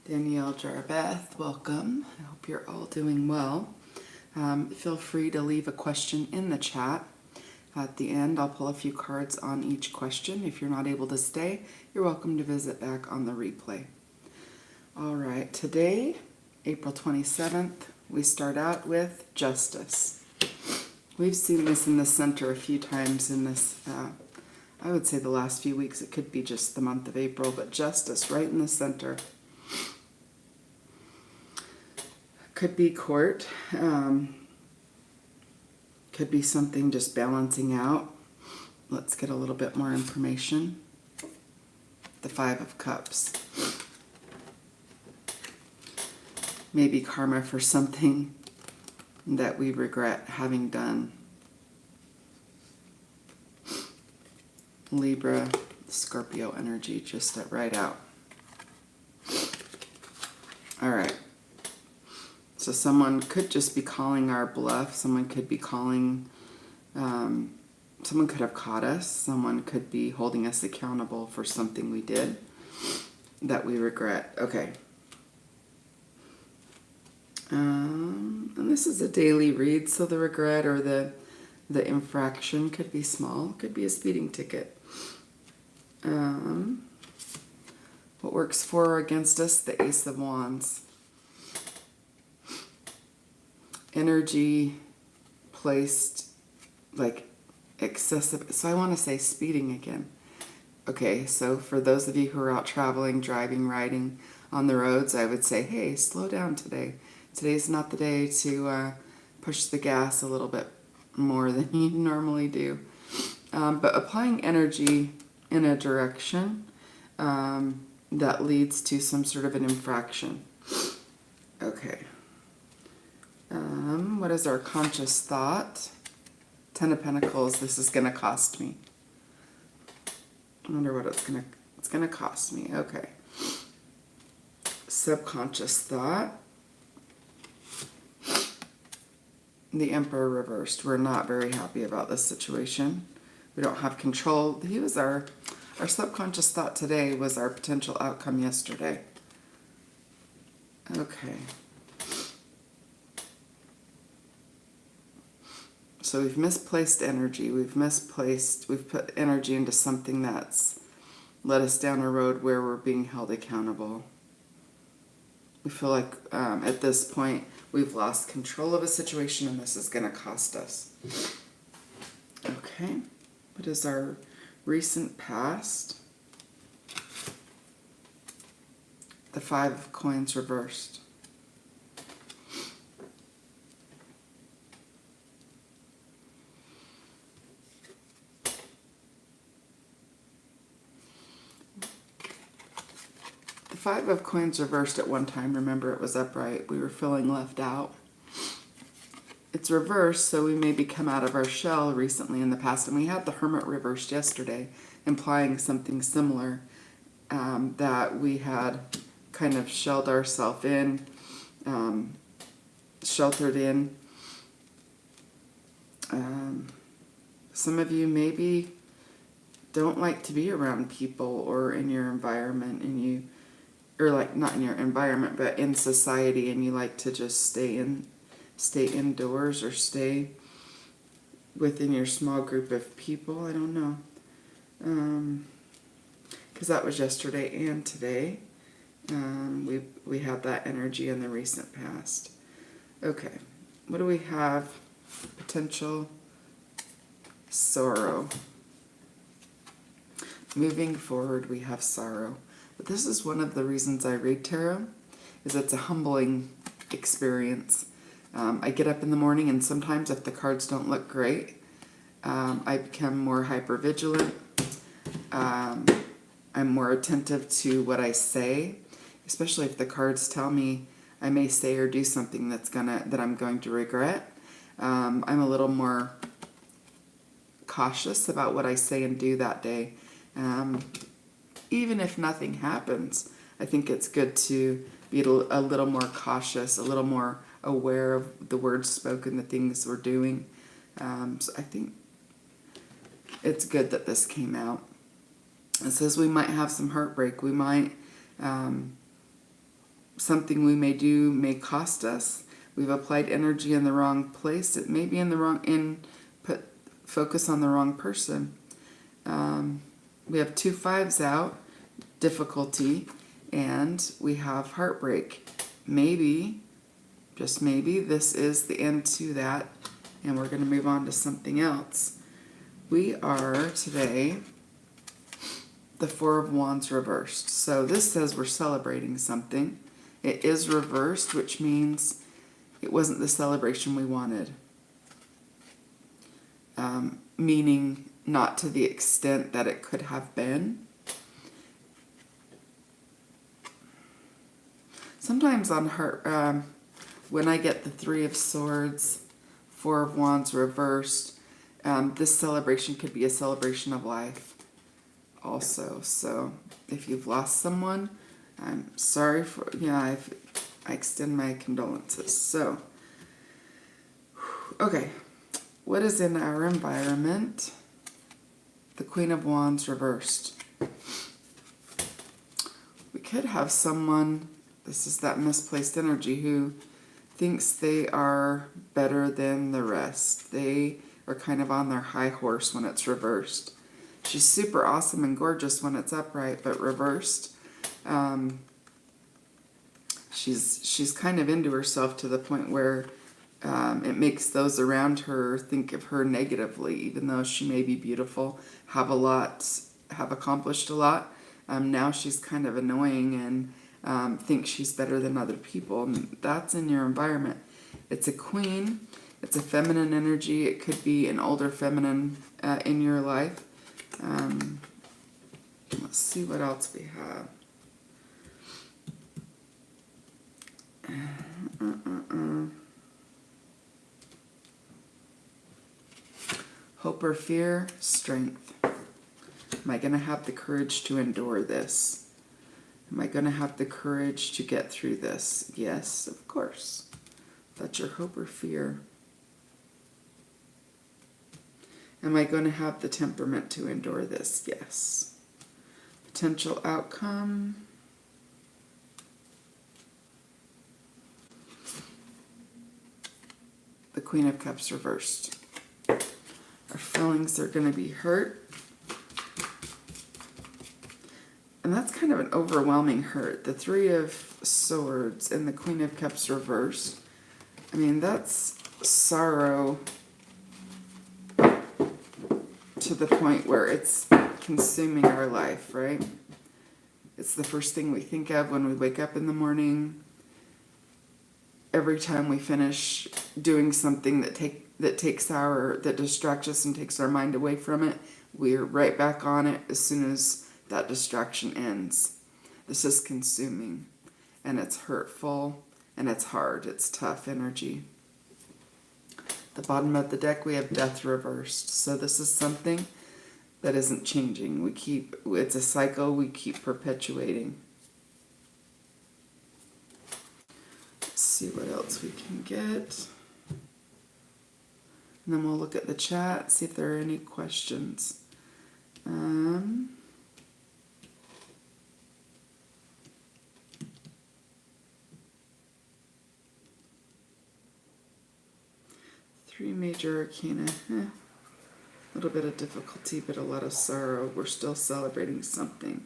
Danielle Jaarveth, welcome. I hope you're all doing well. Feel free to leave a question in the chat. At the end, I'll pull a few cards on each question. If you're not able to stay, you're welcome to visit back on the replay. All right, today, April 27th, we start out with justice. We've seen this in the center a few times in this, I would say the last few weeks. It could be just the month of April, but justice right in the center. Could be court, could be something just balancing out. Let's get a little bit more information. The Five of Cups. Maybe karma for something that we regret having done. Libra, Scorpio energy, just right out. All right. So someone could just be calling our bluff. Someone could be calling, someone could have caught us. Someone could be holding us accountable for something we did that we regret. Okay. And this is a daily read, so the regret or the infraction could be small. Could be a speeding ticket. What works for or against us? The Ace of Wands. Energy placed like excessive, so I want to say speeding again. Okay, so for those of you who are out traveling, driving, riding on the roads, I would say, hey, slow down today. Today's not the day to push the gas a little bit more than you normally do. But applying energy in a direction that leads to some sort of an infraction. Okay. What is our conscious thought? Ten of Pentacles, this is going to cost me. I wonder what it's going to cost me. Okay. Subconscious thought. The Emperor reversed. We're not very happy about this situation. We don't have control. He was our subconscious thought today was our potential outcome yesterday. Okay. So we've misplaced energy. We've put energy into something that's led us down a road where we're being held accountable. We feel like at this point we've lost control of a situation and this is going to cost us. Okay. What is our recent past? The Five of Coins reversed. Five of Coins reversed at one time. Remember, it was upright. We were feeling left out. It's reversed, so we maybe come out of our shell recently in the past. And we had the Hermit reversed yesterday, implying something similar, that we had kind of shelled ourselves in, sheltered in. Some of you maybe don't like to be around people or in your environment, and or like not in your environment, but in society, and you like to just stay indoors or stay within your small group of people. I don't know, because that was yesterday and today. We had that energy in the recent past. Okay, what do we have? Potential sorrow. Moving forward, we have sorrow. But this is one of the reasons I read tarot, is it's a humbling experience. I get up in the morning, and sometimes if the cards don't look great, I become more hypervigilant. I'm more attentive to what I say, especially if the cards tell me I may say or do something that I'm going to regret. I'm a little more cautious about what I say and do that day. Even if nothing happens, I think it's good to be a little more cautious, a little more aware of the words spoken, the things we're doing. So I think it's good that this came out. It says we might have some heartbreak. We might something we may do may cost us. We've applied energy in the wrong place. It may be in the wrong, put focus on the wrong person. We have 2 5s out, difficulty, and we have heartbreak. Maybe, just maybe, this is the end to that, and we're going to move on to something else. We are today the 4 of Wands reversed. So this says we're celebrating something. It is reversed, which means it wasn't the celebration we wanted. Meaning not to the extent that it could have been. Sometimes on her, when I get the 3 of Swords, 4 of Wands reversed, this celebration could be a celebration of life also. So if you've lost someone, I'm sorry for, I extend my condolences. So, okay, what is in our environment? The Queen of Wands reversed. We could have someone, this is that misplaced energy, who thinks they are better than the rest. They are kind of on their high horse when it's reversed. She's super awesome and gorgeous when it's upright, but reversed, she's kind of into herself to the point where it makes those around her think of her negatively, even though she may be beautiful, have accomplished a lot. Now she's kind of annoying and thinks she's better than other people. And that's in your environment. It's a queen. It's a feminine energy. It could be an older feminine in your life. Let's see what else we have. Hope or fear, strength. Am I going to have the courage to endure this? Am I going to have the courage to get through this? Yes, of course. That's your hope or fear. Am I going to have the temperament to endure this? Yes. Potential outcome. The Queen of Cups reversed. Our feelings are going to be hurt. And that's kind of an overwhelming hurt. The 3 of Swords and the Queen of Cups reversed. I mean, that's sorrow to the point where it's consuming our life, right? It's the first thing we think of when we wake up in the morning. Every time we finish doing something that distracts us and takes our mind away from it, we're right back on it as soon as that distraction ends. This is consuming, and it's hurtful, and it's hard. It's tough energy. The bottom of the deck, we have Death reversed. So this is something that isn't changing. It's a cycle we keep perpetuating. Let's see what else we can get. And then we'll look at the chat, see if there are any questions. 3 major arcana. A little bit of difficulty, but a lot of sorrow. We're still celebrating something.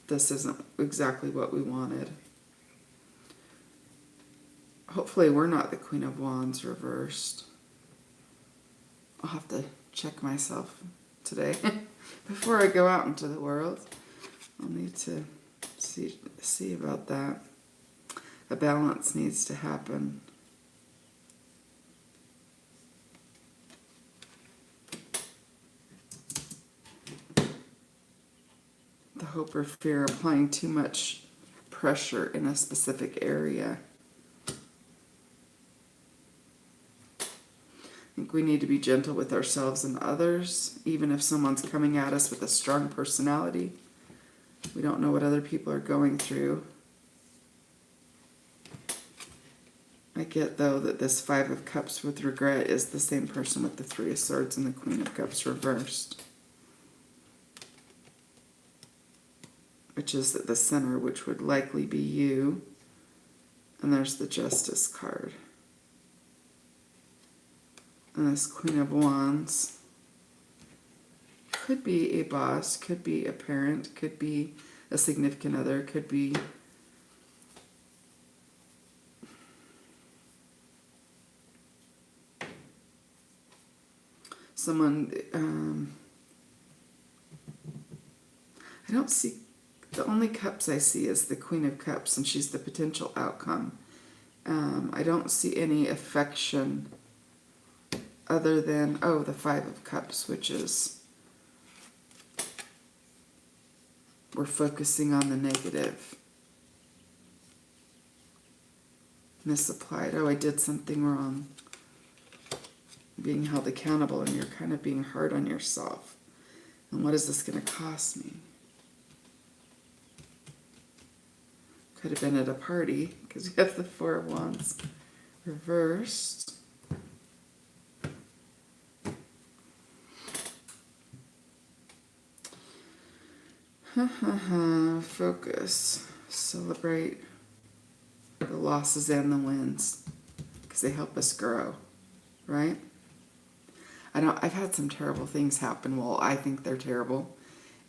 This isn't exactly what we wanted. Hopefully we're not the Queen of Wands reversed. I'll have to check myself today before I go out into the world. I'll need to see about that. A balance needs to happen. The hope or fear, applying too much pressure in a specific area. I think we need to be gentle with ourselves and others, even if someone's coming at us with a strong personality. We don't know what other people are going through. I get, though, that this 5 of Cups with regret is the same person with the 3 of Swords and the Queen of Cups reversed. which is at the center, which would likely be you. And there's the Justice card. And this Queen of Wands could be a boss, could be a parent, could be a significant other, could be someone, I don't see, the only cups I see is the Queen of Cups, and she's the potential outcome. I don't see any affection other than, oh, the Five of Cups, which is, we're focusing on the negative. Misapplied. Oh, I did something wrong. Being held accountable, and you're kind of being hard on yourself. And what is this going to cost me? Could have been at a party, because you have the Four of Wands reversed. Focus. Celebrate the losses and the wins, because they help us grow, right? I've had some terrible things happen. Well, I think they're terrible.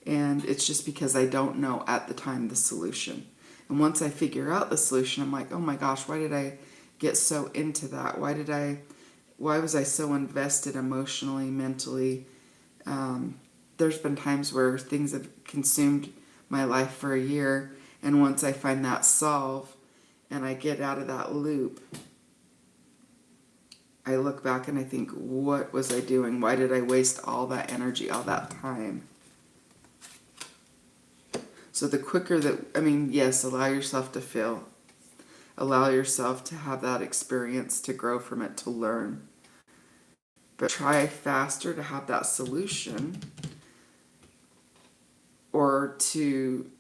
And it's just because I don't know at the time the solution. And once I figure out the solution, I'm like, oh my gosh, why did I get so into that? Why was I so invested emotionally, mentally? There's been times where things have consumed my life for a year, and once I find that solve and I get out of that loop, I look back and I think, what was I doing? Why did I waste all that energy, all that time? So the quicker that, yes, allow yourself to feel. Allow yourself to have that experience, to grow from it, to learn. But try faster to have that solution, or to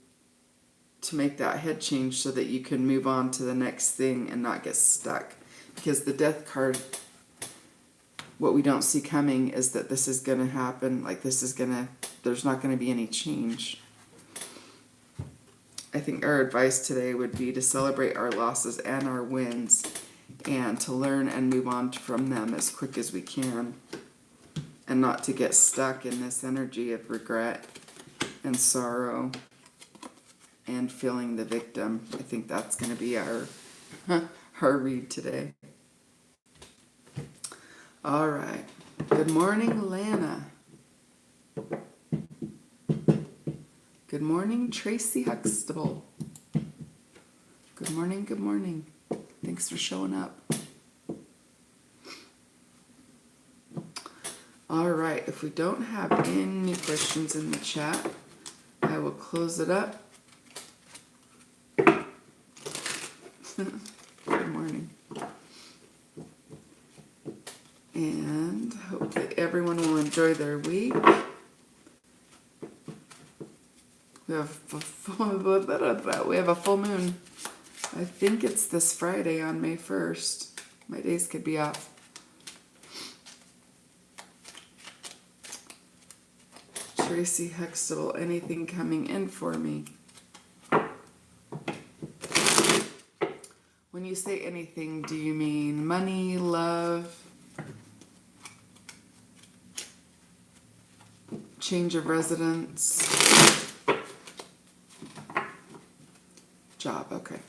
make that head change so that you can move on to the next thing and not get stuck. Because the Death card, what we don't see coming is that this is going to happen, there's not going to be any change. I think our advice today would be to celebrate our losses and our wins, and to learn and move on from them as quick as we can, and not to get stuck in this energy of regret and sorrow and feeling the victim. I think that's going to be our read today. All right. Good morning, Lana. Good morning, Tracy Huxtable. Good morning, good morning. Thanks for showing up. All right, if we don't have any questions in the chat, I will close it up. Good morning. And hope that everyone will enjoy their week. We have a full moon. I think it's this Friday on May 1st. My days could be off. Tracy Huxtable, anything coming in for me? When you say anything, do you mean money, love, change of residence, job? Okay.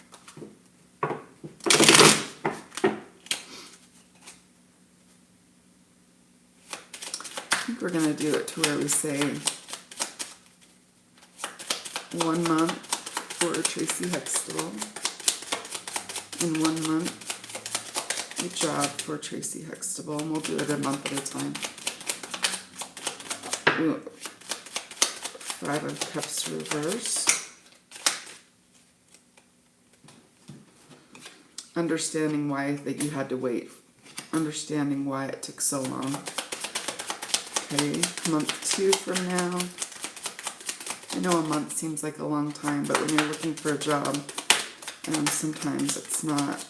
I think we're going to do it to where we say 1 month for Tracy Huxtable and 1 month a job for Tracy Huxtable, and we'll do it a month at a time. Ooh. 5 of Cups reverse. Understanding why that you had to wait. Understanding why it took so long. Okay, month 2 from now. I know a month seems like a long time, but when you're looking for a job, sometimes it's not.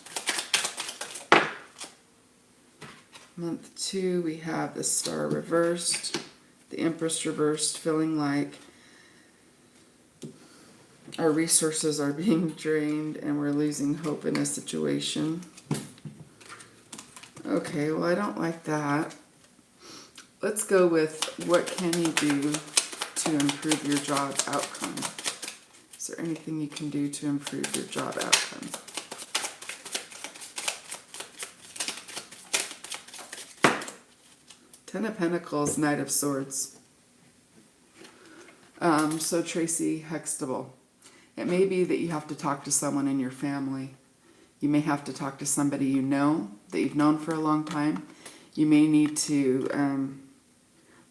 Month 2, we have the Star reversed, the Empress reversed, feeling like Our resources are being drained and we're losing hope in a situation. Okay, well, I don't like that. Let's go with what can you do to improve your job outcome? Is there anything you can do to improve your job outcome? Ten of Pentacles, Knight of Swords. So Tracy Huxtable, it may be that you have to talk to someone in your family. You may have to talk to somebody you know, that you've known for a long time. You may need to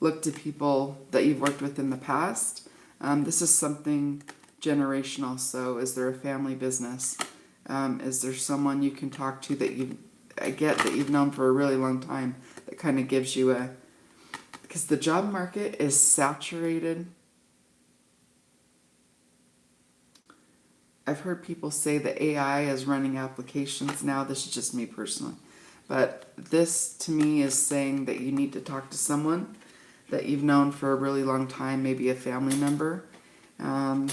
look to people that you've worked with in the past. This is something generational, so is there a family business? Is there someone you can talk to that you've known for a really long time that kind of gives you a... Because the job market is saturated. I've heard people say that AI is running applications now. This is just me personally. But this, to me, is saying that you need to talk to someone that you've known for a really long time, maybe a family member, and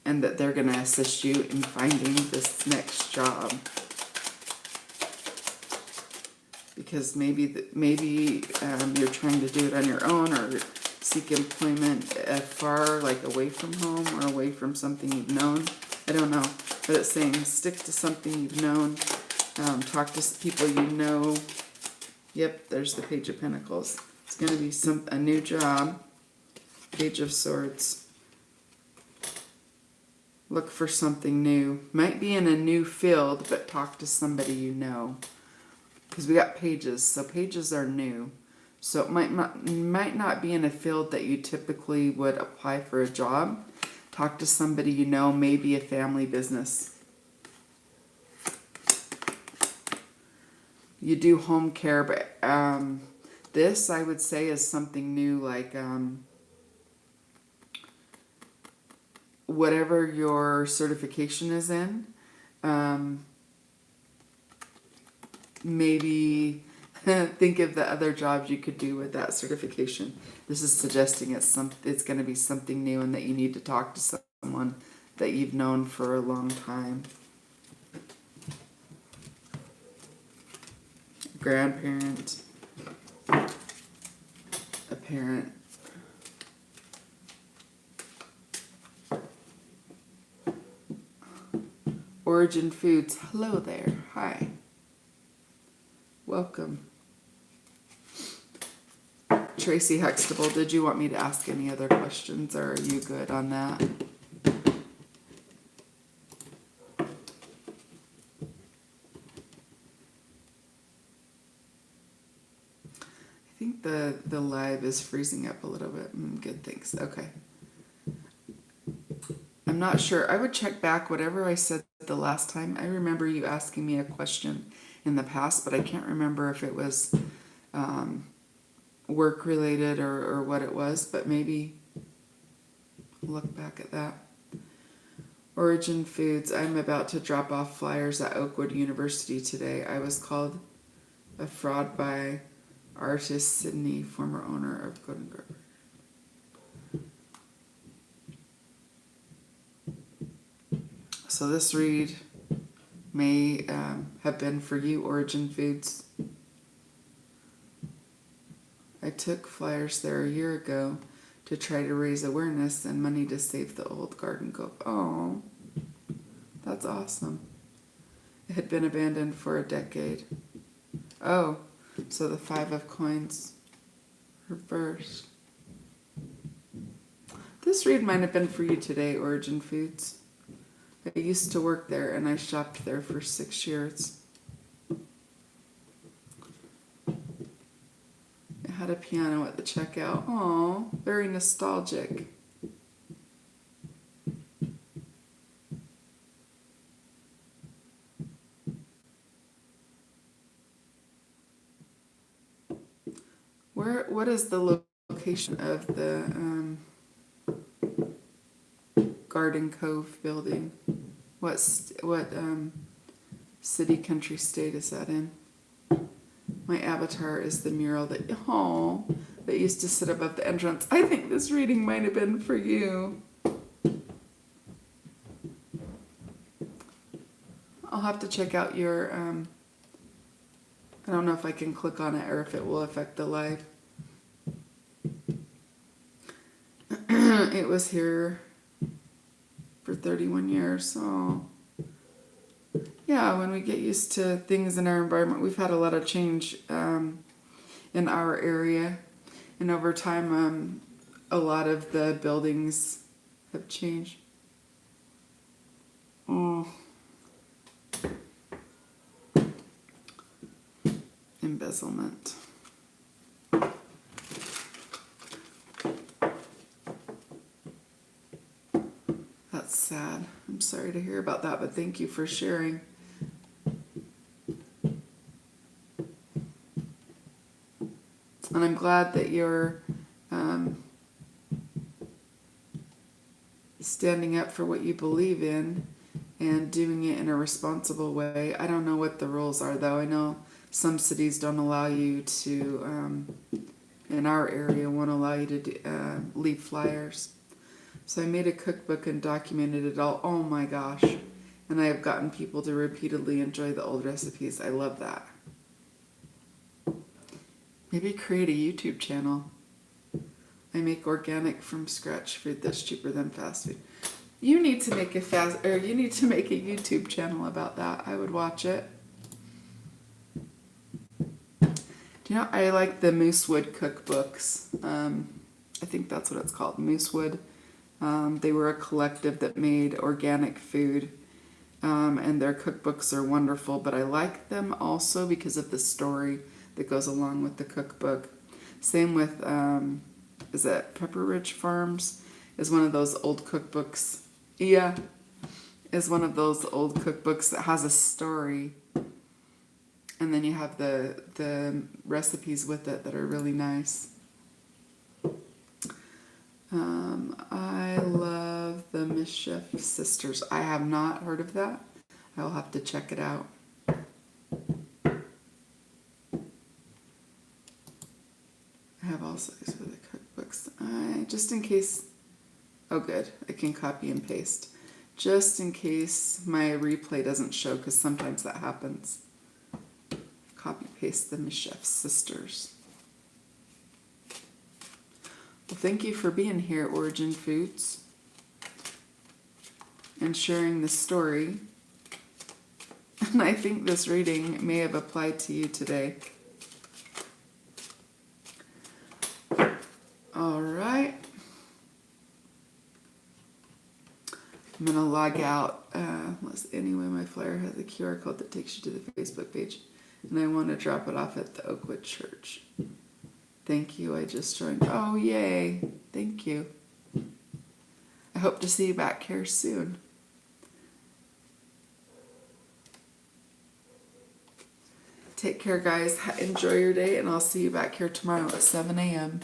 that they're going to assist you in finding this next job. Because maybe you're trying to do it on your own or seek employment far, like away from home or away from something you've known. I don't know, but it's saying stick to something you've known, talk to people you know. Yep, there's the Page of Pentacles. It's going to be a new job. Page of Swords. Look for something new. Might be in a new field, but talk to somebody you know. Because we got pages, so pages are new. So it might not be in a field that you typically would apply for a job. Talk to somebody you know, maybe a family business. You do home care, but this, I would say, is something new, like whatever your certification is in. Maybe think of the other jobs you could do with that certification. This is suggesting it's going to be something new and that you need to talk to someone that you've known for a long time. Grandparent, a parent. Origin Foods, hello there, hi. Welcome. Tracy Huxtable, did you want me to ask any other questions, or are you good on that? I think the live is freezing up a little bit. Good, thanks. Okay. I'm not sure. I would check back whatever I said the last time. I remember you asking me a question in the past, but I can't remember if it was work related or what it was, but maybe look back at that. Origin Foods, I'm about to drop off flyers at Oakwood University today. I was called a fraud by artist Sydney, former owner of Golden Grove. So this read may have been for you, Origin Foods. I took flyers there a year ago to try to raise awareness and money to save the old garden cove. Oh, that's awesome. It had been abandoned for a decade. Oh, so the 5 of coins reversed. This read might have been for you today, Origin Foods. I used to work there and I shopped there for 6 years. It had a piano at the checkout. Oh, very nostalgic. What is the location of the Garden Cove building? What city, country, state is that in? My avatar is the mural that used to sit above the entrance. I think this reading might have been for you. have to check out your, I don't know if I can click on it or if it will affect the live. It was here for 31 years, so yeah, when we get used to things in our environment, we've had a lot of change in our area, and over time a lot of the buildings have changed. Oh. Embezzlement. That's sad. I'm sorry to hear about that, but thank you for sharing. And I'm glad that you're standing up for what you believe in and doing it in a responsible way. I don't know what the rules are, though. I know some cities don't allow you to, in our area, won't allow you to leave flyers. So I made a cookbook and documented it all. Oh my gosh. And I have gotten people to repeatedly enjoy the old recipes. I love that. Maybe create a YouTube channel. I make organic from scratch food that's cheaper than fast food. You need to make a YouTube channel about that. I would watch it. Do you know, I like the Moosewood cookbooks. I think that's what it's called, Moosewood. They were a collective that made organic food, and their cookbooks are wonderful, but I like them also because of the story that goes along with the cookbook. Same with, is it Pepper Ridge Farms? Is one of those old cookbooks. Yeah, is one of those old cookbooks that has a story. And then you have the recipes with it that are really nice. I love the Mischief Sisters. I have not heard of that. I will have to check it out. I have also these for the cookbooks. Just in case. Oh, good. I can copy and paste. Just in case my replay doesn't show, because sometimes that happens. Copy paste the Mischief Sisters. Well, thank you for being here, Origin Foods, and sharing the story. And I think this reading may have applied to you today. All right. I'm going to log out. Anyway, my flyer has a QR code that takes you to the Facebook page, and I want to drop it off at the Oakwood Church. Thank you. I just joined. Oh, yay. Thank you. I hope to see you back here soon. Take care, guys. Enjoy your day, and I'll see you back here tomorrow at 7 a.m.